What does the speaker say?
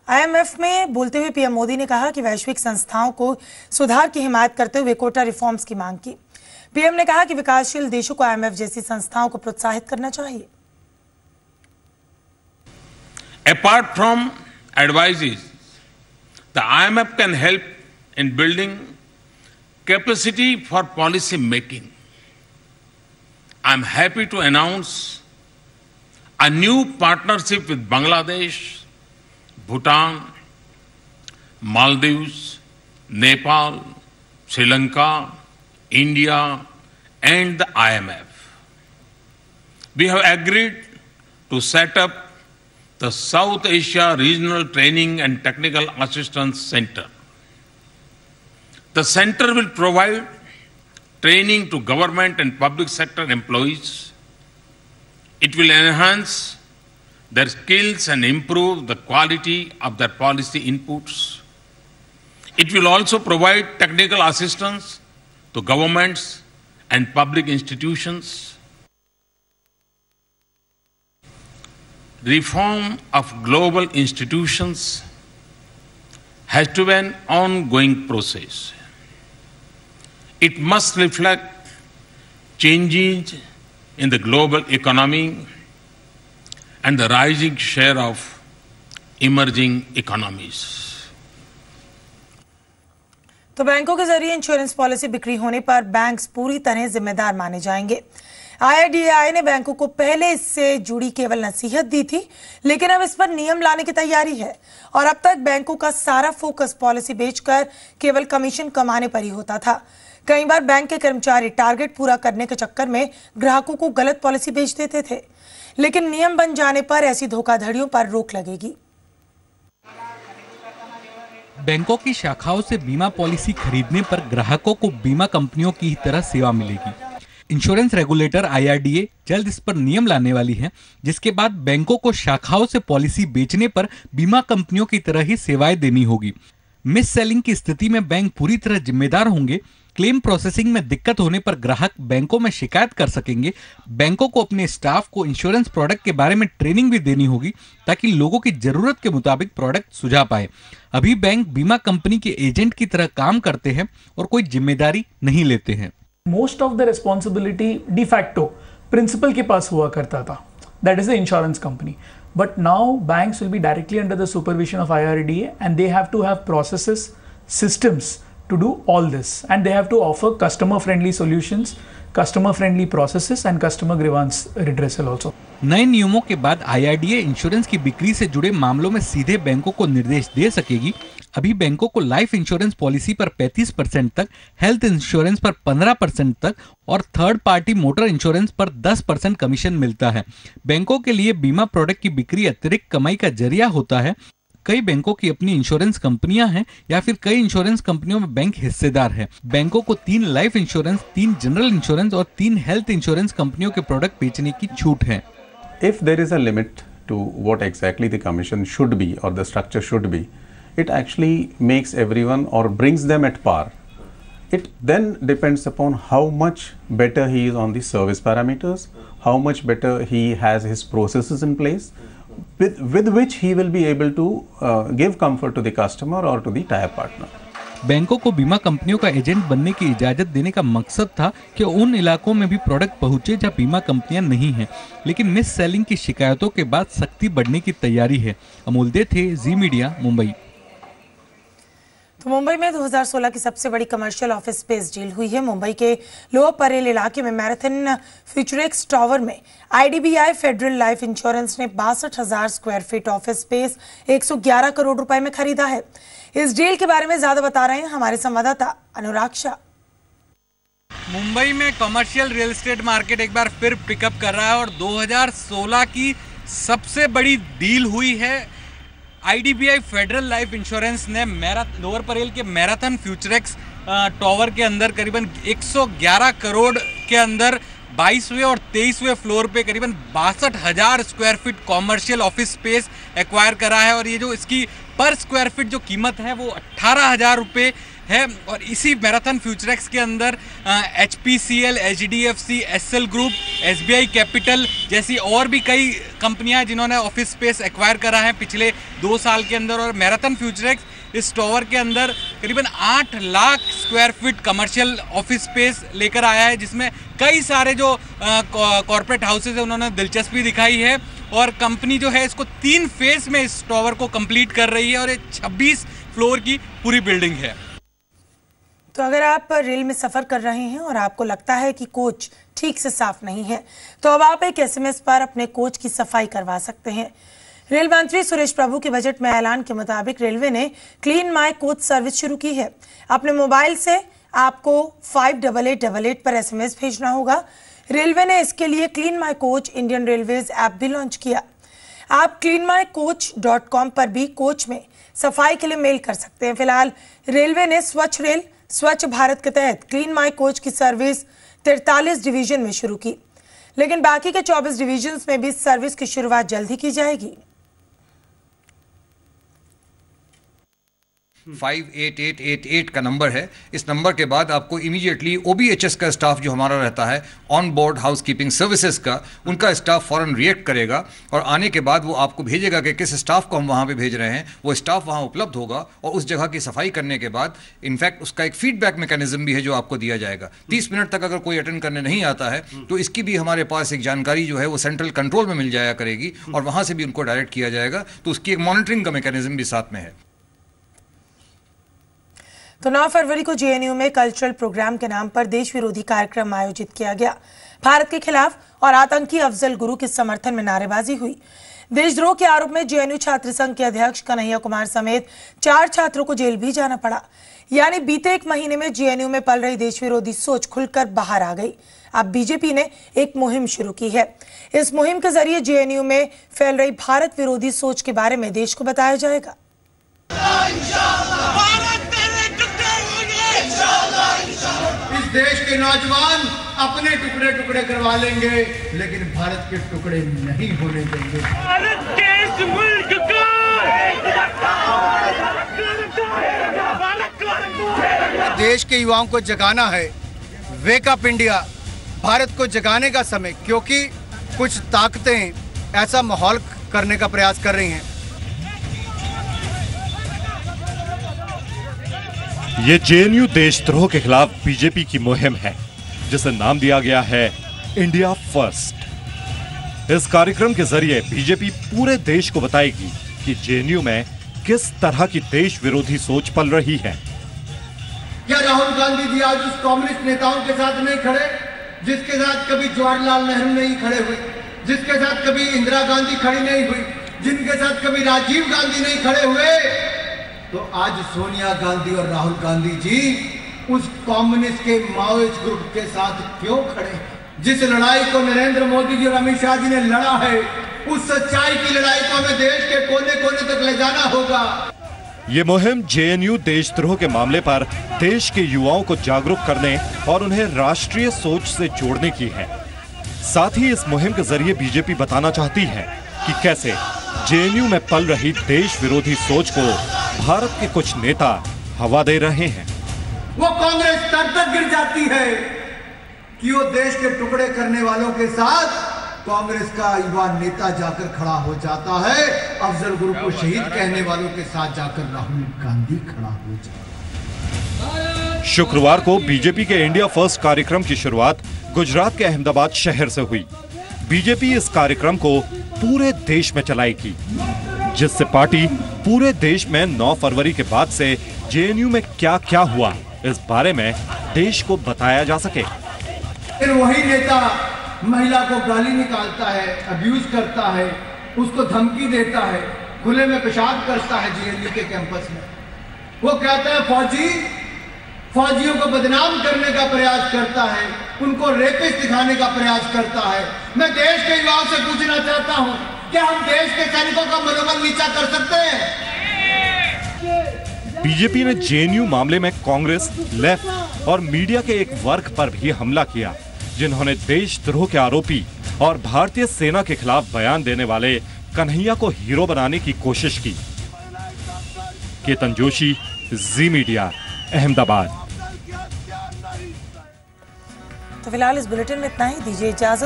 IMF में बोलते हुए पीएम मोदी ने कहा कि वैश्विक संस्थाओं को सुधार की हिमायत करते हुए कोटा रिफॉर्म्स की मांग की। पीएम ने कहा कि विकासशील देशों को आईएमएफ जैसी संस्थाओं को प्रोत्साहित करना चाहिए। Apart from advices, the IMF can help in building capacity for policy making. I am happy to announce a new partnership with Bangladesh, Bhutan, Maldives, Nepal, Sri Lanka, India, and the IMF. We have agreed to set up the South Asia Regional Training and Technical Assistance Center. The center will provide training to government and public sector employees. It will enhance their skills and improve the quality of their policy inputs. It will also provide technical assistance to governments and public institutions. Reform of global institutions has to be an ongoing process. It must reflect changes in the global economy and the rising share of emerging economies. तो बैंकों के जरिए insurance policy बिक्री होने पर banks पूरी तरह जिम्मेदार माने जाएंगे। IRDAI ने बैंकों को पहले इससे जुड़ी केवल नसीहत दी थी, लेकिन अब इस पर नियम लाने की तैयारी है और अब तक बैंकों का सारा फोकस पॉलिसी बेचकर केवल कमीशन कमाने पर ही होता था। कई बार बैंक के कर्मचारी टारगेट पूरा करने के चक्कर में ग्राहकों को गलत पॉलिसी बेच देते थे, लेकिन नियम बन जाने पर ऐसी धोखाधड़ियों पर रोक लगेगी। बैंकों की शाखाओं से बीमा पॉलिसी खरीदने पर ग्राहकों को बीमा कंपनियों की ही तरह सेवा मिलेगी। इंश्योरेंस रेगुलेटर IRDA जल्द इस पर नियम लाने वाली है, जिसके बाद बैंकों को शाखाओं से पॉलिसी बेचने पर बीमा कंपनियों की तरह ही सेवाएं देनी होगी। मिस सेलिंग की स्थिति में बैंक पूरी तरह जिम्मेदार होंगे। क्लेम प्रोसेसिंग में दिक्कत होने पर ग्राहक बैंकों में शिकायत कर सकेंगे। बैंकों को अपने स्टाफ को इंश्योरेंस प्रोडक्ट के बारे में ट्रेनिंग भी देनी होगी ताकि लोगों की जरूरत के मुताबिक प्रोडक्ट सुझा पाए। अभी बैंक बीमा कंपनी के एजेंट की तरह काम करते हैं और कोई जिम्मेदारी नहीं लेते हैं। Most of the responsibility de facto principal के पास हुआ करता था, that is the insurance company. But now banks will be directly under the supervision of IRDA and they have to have processes, systems to do all this, and they have to offer customer friendly solutions, customer friendly processes and customer grievance redressal also. नए नियमों के बाद IRDA insurance की बिक्री से जुड़े मामलों में सीधे बैंकों को निर्देश दे सकेगी। अभी बैंकों को लाइफ इंश्योरेंस पॉलिसी पर 35% तक, हेल्थ इंश्योरेंस पर 15% तक और थर्ड पार्टी मोटर इंश्योरेंस पर 10% कमीशन मिलता है। बैंकों के लिए बीमा प्रोडक्ट की बिक्री अतिरिक्त कमाई का जरिया होता है। कई बैंकों की अपनी इंश्योरेंस कंपनियां हैं या फिर कई इंश्योरेंस कंपनियों में बैंक हिस्सेदार है। बैंकों को 3 लाइफ इंश्योरेंस, 3 जनरल इंश्योरेंस और 3 हेल्थ इंश्योरेंस कंपनियों के प्रोडक्ट बेचने की छूट है। If there is a limit to what exactly the commission should be or the structure should be, it actually makes everyone or brings them at par. It then depends upon how much better he is on the service parameters, how much better he has his processes in place, with which he will be able to give comfort to the customer or to the tie-up partner. बैंकों को बीमा कंपनियों का agent बनने की इजाजत देने का मकसद था कि उन इलाकों में भी प्रोडक्ट पहुंचे जहां बीमा कंपनियां नहीं हैं, लेकिन मिस सेलिंग की शिकायतों के बाद सख्ती बढ़ने की तैयारी है। अमोल दे थे, जी मीडिया, मुंबई। तो मुंबई में 2016 की सबसे बड़ी कमर्शियल ऑफिस स्पेस डील हुई है। मुंबई के लोअर परेल इलाके में मैराथन फ्यूचरेक्स टावर में IDBI फेडरल लाइफ इंश्योरेंस ने 62,000 square feet office space 111 crore रुपए में खरीदा है। इस डील के बारे में ज्यादा बता रहे हैं हमारे संवाददाता अनुराग शाह। मुंबई में कमर्शियल रियल एस्टेट मार्केट एक बार फिर पिकअप कर रहा है और 2016 की सबसे बड़ी डील हुई है। IDBI फेडरल लाइफ इंश्योरेंस ने लोअर परेल के मैराथन फ्यूचरेक्स टावर के अंदर करीबन 111 करोड़ के अंदर 22वें और 23वें फ्लोर पे करीबन 62,000 square feet commercial office space acquire करा है और ये जो इसकी पर स्क्वायर फीट जो कीमत है वो 18,000 रुपये है। और इसी मैराथन फ्यूचरेक्स के अंदर HPCL, HDFC, SL group, SBI capital जैसी और भी कई कंपनियां जिन्होंने ऑफिस स्पेस एक्वायर करा है पिछले 2 साल के अंदर। और मैराथन फ्यूचरेक्स इस टावर के अंदर करीबन 8 lakh square feet commercial office space लेकर आया है, जिसमें कई सारे जो कॉर्पोरेट हाउसेज है उन्होंने दिलचस्पी दिखाई है। और कंपनी जो है इसको 3 फेज में इस टावर को कंप्लीट कर रही है और ये 26 फ्लोर की पूरी बिल्डिंग है। तो अगर आप रेल में सफर कर रहे हैं और आपको लगता है कि कोच ठीक से साफ नहीं है, तो अब आप एक SMS पर अपने कोच की सफाई करवा सकते हैं। रेल मंत्री सुरेश प्रभु के बजट में ऐलान के मुताबिक रेलवे ने क्लीन माई कोच सर्विस शुरू की है। अपने मोबाइल से आपको 5888 पर SMS भेजना होगा। रेलवे ने इसके लिए clean my coach Indian railways app भी लॉन्च किया। आप cleanmycoach.com पर भी कोच में सफाई के लिए मेल कर सकते हैं। फिलहाल रेलवे ने स्वच्छ रेल स्वच्छ भारत के तहत क्लीन माई कोच की सर्विस 43 डिवीजन में शुरू की, लेकिन बाकी के 24 डिवीजन्स में भी सर्विस की शुरुआत जल्द ही की जाएगी। 58888 का नंबर है। इस नंबर के बाद आपको इमीडिएटली OBHS का स्टाफ जो हमारा रहता है ऑन बोर्ड हाउसकीपिंग सर्विसेज का, उनका स्टाफ फौरन रिएक्ट करेगा और आने के बाद वो आपको भेजेगा कि किस स्टाफ को हम वहाँ पे भेज रहे हैं। वो स्टाफ वहाँ उपलब्ध होगा और उस जगह की सफाई करने के बाद इनफैक्ट उसका एक फीडबैक मैकेनिज्म भी है जो आपको दिया जाएगा। 30 मिनट तक अगर कोई अटेंड करने नहीं आता है तो इसकी भी हमारे पास एक जानकारी जो है वो सेंट्रल कंट्रोल में मिल जाया करेगी और वहाँ से भी उनको डायरेक्ट किया जाएगा। तो उसकी एक मॉनिटरिंग का मैकेनिज्म भी साथ में है। तो 9 फरवरी को JNU में कल्चरल प्रोग्राम के नाम पर देश विरोधी कार्यक्रम आयोजित किया गया। भारत के खिलाफ और आतंकी अफजल गुरु के समर्थन में नारेबाजी हुई। देशद्रोह के आरोप में JNU छात्र संघ के अध्यक्ष कन्हैया कुमार समेत 4 छात्रों को जेल भी जाना पड़ा। यानी बीते 1 महीने में JNU में पल रही देश विरोधी सोच खुलकर बाहर आ गई। अब बीजेपी ने एक मुहिम शुरू की है। इस मुहिम के जरिए JNU में फैल रही भारत विरोधी सोच के बारे में देश को बताया जाएगा। इस देश के नौजवान अपने टुकड़े टुकड़े करवा लेंगे, लेकिन भारत के टुकड़े नहीं होने देंगे। भारत देश मुल्क का देश के युवाओं को जगाना है। वेक अप इंडिया, भारत को जगाने का समय, क्योंकि कुछ ताकतें ऐसा माहौल करने का प्रयास कर रही हैं। ये JNU देशद्रोह के खिलाफ बीजेपी की मुहिम है, जिसे नाम दिया गया है इंडिया फर्स्ट। इस कार्यक्रम के जरिए बीजेपी पूरे देश को बताएगी कि JNU में किस तरह की देश विरोधी सोच पल रही है। क्या राहुल गांधी जी आज उस कम्युनिस्ट नेताओं के साथ नहीं खड़े जिसके साथ कभी जवाहरलाल नेहरू नहीं खड़े हुए, जिसके साथ कभी इंदिरा गांधी खड़ी नहीं हुई, जिनके साथ कभी राजीव गांधी नहीं खड़े हुए? तो आज सोनिया गांधी और राहुल गांधी जी उस कम्युनिस्ट के माओइस्ट ग्रुप के साथ क्यों खड़े? जिस लड़ाई को नरेंद्र मोदी जी और अमित शाह जी ने लड़ा है, उस सच्चाई की लड़ाई को हमें देश के कोने कोने तक ले जाना होगा। ये मुहिम JNU देशद्रोह के मामले पर देश के युवाओं को जागरूक करने और उन्हें राष्ट्रीय सोच से जोड़ने की है। साथ ही इस मुहिम के जरिए बीजेपी बताना चाहती है कि कैसे JNU में पल रही देश विरोधी सोच को भारत के कुछ नेता हवा दे रहे हैं। वो कांग्रेस तक गिर जाती है कि वो देश के टुकड़े करने वालों के साथ कांग्रेस का युवा नेता जाकर खड़ा हो जाता है। अफजल गुरु को शहीद कहने वालों के साथ जाकर राहुल गांधी खड़ा हो जाता है। शुक्रवार को बीजेपी के इंडिया फर्स्ट कार्यक्रम की शुरुआत गुजरात के अहमदाबाद शहर से हुई। बीजेपी इस कार्यक्रम को पूरे देश में चलाएगी, जिससे पार्टी पूरे देश में 9 फरवरी के बाद से JNU में क्या क्या हुआ इस बारे में देश को बताया जा सके। फिर वही नेता महिला को गाली निकालता है, अब्यूज करता है, उसको धमकी देता है, खुले में पेशाब करता है JNU के कैंपस में। वो कहता है फौजियों को बदनाम करने का प्रयास करता है, उनको रेपिस्ट दिखाने का प्रयास करता है। मैं देश के युवाओं से पूछना चाहता हूं, क्या हम देश के सैनिकों का मनोबल नीचा कर सकते हैं? बीजेपी ने JNU मामले में कांग्रेस, लेफ्ट और मीडिया के एक वर्ग पर भी हमला किया, जिन्होंने देशद्रोह के आरोपी और भारतीय सेना के खिलाफ बयान देने वाले कन्हैया को हीरो बनाने की कोशिश की। केतन जोशी, जी मीडिया, अहमदाबाद। तो फिलहाल इस बुलेटिन में इतना ही, दीजिए इजाजत।